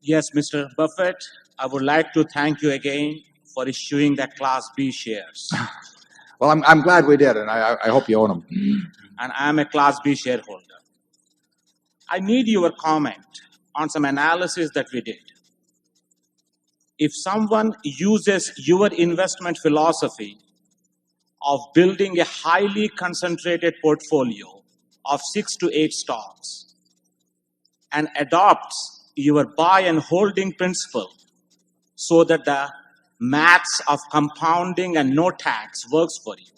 Yes, Mr. Buffett, I would like to thank you again for issuing the Class B shares. Well, I'm glad we did, and I hope you own them. And I'm a Class B shareholder. I need your comment on some analysis that we did. If someone uses your investment philosophy of building a highly concentrated portfolio of 6 to 8 stocks and adopts your buy and holding principle so that the maths of compounding and no tax works for you.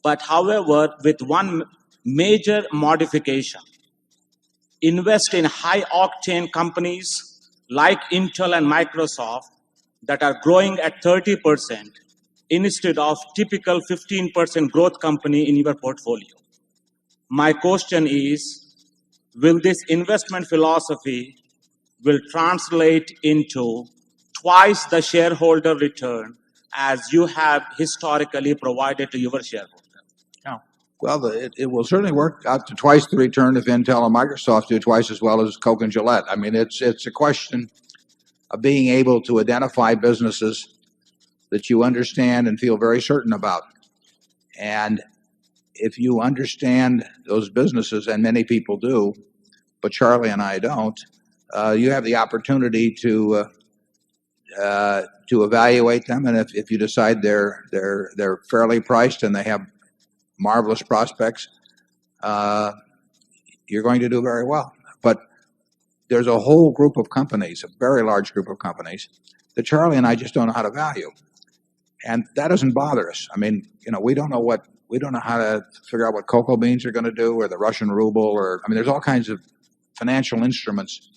But however, with one major modification, invest in high octane companies like Intel and Microsoft that are growing at 30% instead of typical 15% growth company in your portfolio. My question is, will this investment philosophy will translate into twice the shareholder return as you have historically provided to your shareholder? Well, it will certainly work out to twice the return if Intel and Microsoft do twice as well as Coke and Gillette. I mean, it's a question of being able to identify businesses that you understand and feel very certain about. And if you understand those businesses, and many people do, but Charlie and I don't, you have the opportunity to evaluate them. And if you decide they're fairly priced and they have marvelous prospects, you're going to do very well. But there's a whole group of companies, a very large group of companies, that Charlie and I just don't know how to value. And that doesn't bother us. I mean, we don't know how to figure out what cocoa beans are going to do, or the Russian ruble, there's all kinds of financial instruments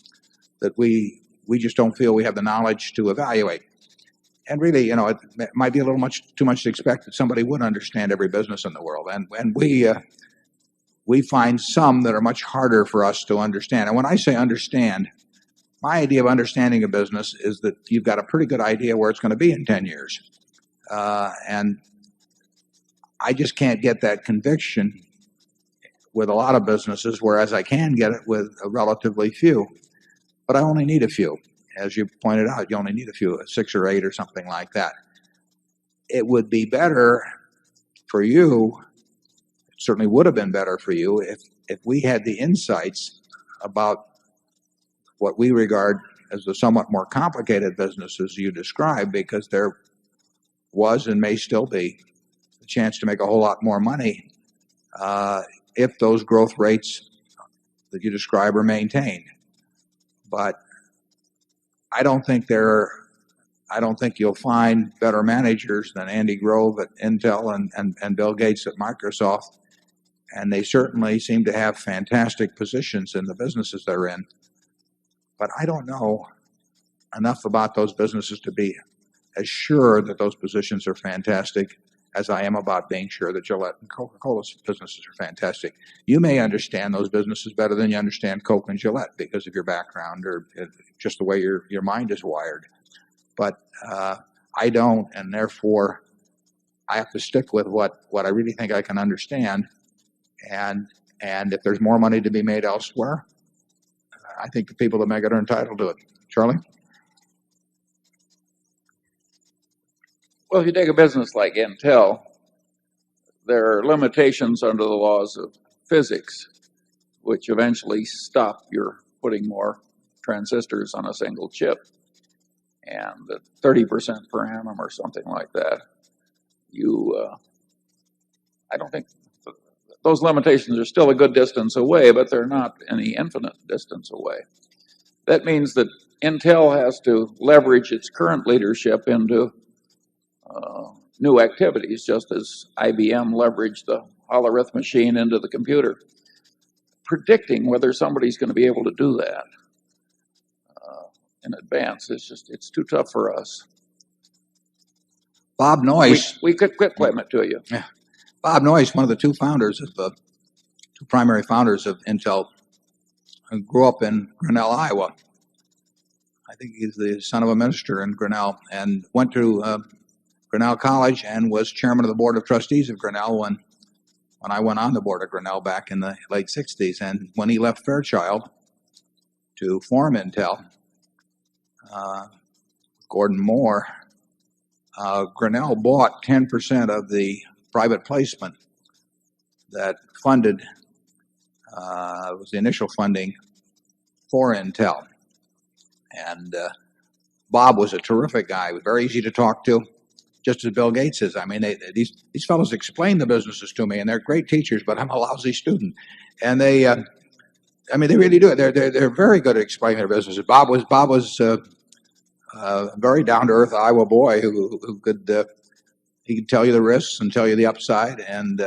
that we just don't feel we have the knowledge to evaluate. And really, it might be a little too much to expect that somebody would understand every business in the world. And we find some that are much harder for us to understand. And when I say understand, my idea of understanding a business is that you've got a pretty good idea where it's going to be in 10 years. And I just can't get that conviction with a lot of businesses, whereas I can get it with a relatively few. But I only need a few. As you pointed out, you only need a few, 6 or 8 or something like that. It would be better for you, it certainly would have been better for you, if we had the insights about what we regard as the somewhat more complicated businesses you described, because there was and may still be a chance to make a whole lot more money if those growth rates that you describe are maintained. But I don't think you'll find better managers than Andy Grove at Intel and Bill Gates at Microsoft. And they certainly seem to have fantastic positions in the businesses they're in. But I don't know enough about those businesses to be as sure that those positions are fantastic as I am about being sure that Gillette and Coca-Cola's businesses are fantastic. You may understand those businesses better than you understand Coke and Gillette because of your background or just the way your mind is wired. But I don't, and therefore I have to stick with what I really think I can understand. And if there's more money to be made elsewhere, I think the people that make it are entitled to it. Charlie? Well, if you take a business like Intel, there are limitations under the laws of physics, which eventually stop your putting more transistors on a single chip. And at 30% per annum or something like that, I don't think those limitations are still a good distance away, but they're not any infinite distance away. That means that Intel has to leverage its current leadership into new activities, just as IBM leveraged the holorith machine into the computer. Predicting whether somebody's going to be able to do that in advance it's too tough for us. Bob Noyce. We could quit claim it to you. Yeah. Bob Noyce, one of the two primary founders of Intel, grew up in Grinnell, Iowa. I think he's the son of a minister in Grinnell, and went to Grinnell College and was chairman of the board of trustees of Grinnell when I went on the board of Grinnell back in the late 60s. And when he left Fairchild to form Intel, Gordon Moore, Grinnell bought 10% of the private placement that funded, was the initial funding for Intel. And Bob was a terrific guy. He was very easy to talk to, just as Bill Gates is. I mean, these fellows explain the businesses to me, and they're great teachers, but I'm a lousy student. And they really do it. They're very good at explaining their businesses. Bob was very down to earth Iowa boy who could he could tell you the risks and tell you the upside, and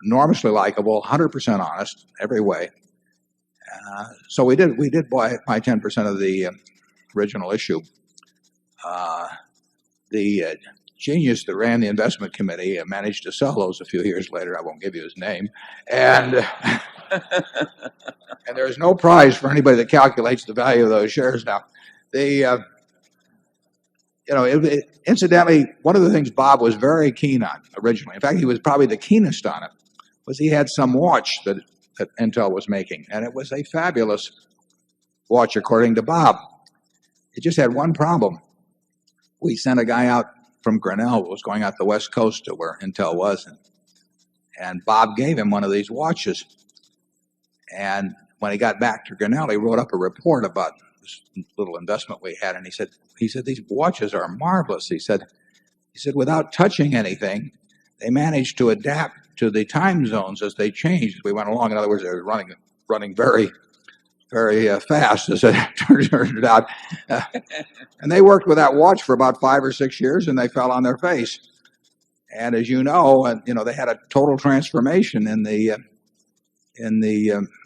enormously likable, 100% honest every way. So we did buy 10% of the original issue. The genius that ran the investment committee managed to sell those a few years later. I won't give you his name, and and there is no prize for anybody that calculates the value of those shares now. Incidentally, one of the things Bob was very keen on originally, in fact, he was probably the keenest on it, was he had some watch that Intel was making, and it was a fabulous watch according to Bob. It just had one problem. We sent a guy out from Grinnell who was going out the West Coast to where Intel was, and Bob gave him one of these watches. And when he got back to Grinnell, he wrote up a report about this little investment we had, and he said these watches are marvelous. He said without touching anything, they managed to adapt to the time zones as they changed as we went along. In other words, they were running very, very fast, as it turned out. And they worked with that watch for about 5 or 6 years, and they fell on their face. And as you know, they had a total transformation in the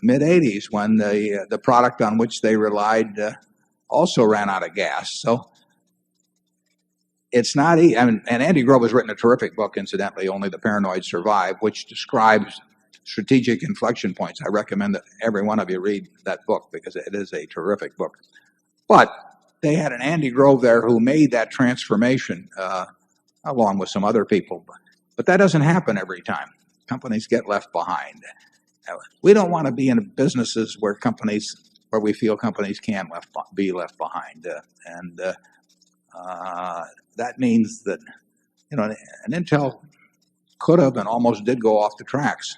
mid '80s when the product on which they relied also ran out of gas. So it's not easy. And Andy Grove has written a terrific book, incidentally, Only the Paranoid Survive, which describes strategic inflection points. I recommend that every one of you read that book because it is a terrific book. But they had an Andy Grove there who made that transformation along with some other people. But that doesn't happen every time. Companies get left behind. We don't want to be in businesses where we feel companies can be left behind. That means that, an Intel could have and almost did go off the tracks.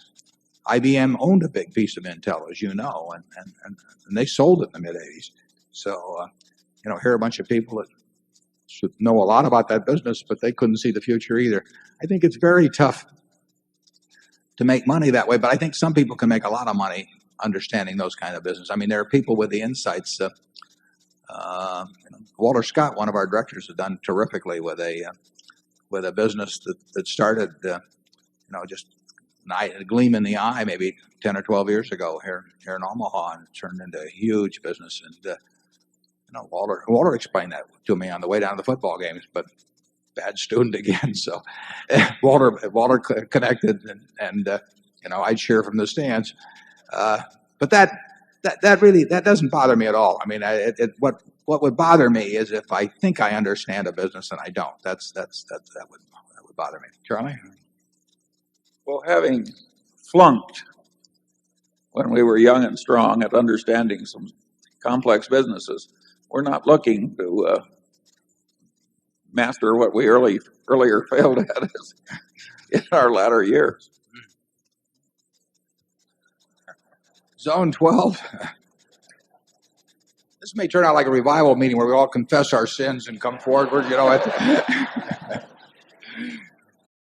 IBM owned a big piece of Intel, as you know, and they sold it in the mid '80s. So, here are a bunch of people that should know a lot about that business, but they couldn't see the future either. I think it's very tough to make money that way, but I think some people can make a lot of money understanding those kind of business. I mean, there are people with the insights. Walter Scott, one of our directors, has done terrifically with a business that started, just a gleam in the eye, maybe 10 or 12 years ago here in Omaha, and turned into a huge business. And Walter explained that to me on the way down to the football games, but bad student again. So Walter connected, and I'd cheer from the stands. But that doesn't bother me at all. I mean, what would bother me is if I think I understand a business and I don't. That would bother me. Charlie? Well, having flunked when we were young and strong at understanding some complex businesses, we're not looking to master what we earlier failed at in our latter years. Zone 12. This may turn out like a revival meeting where we all confess our sins and come forward.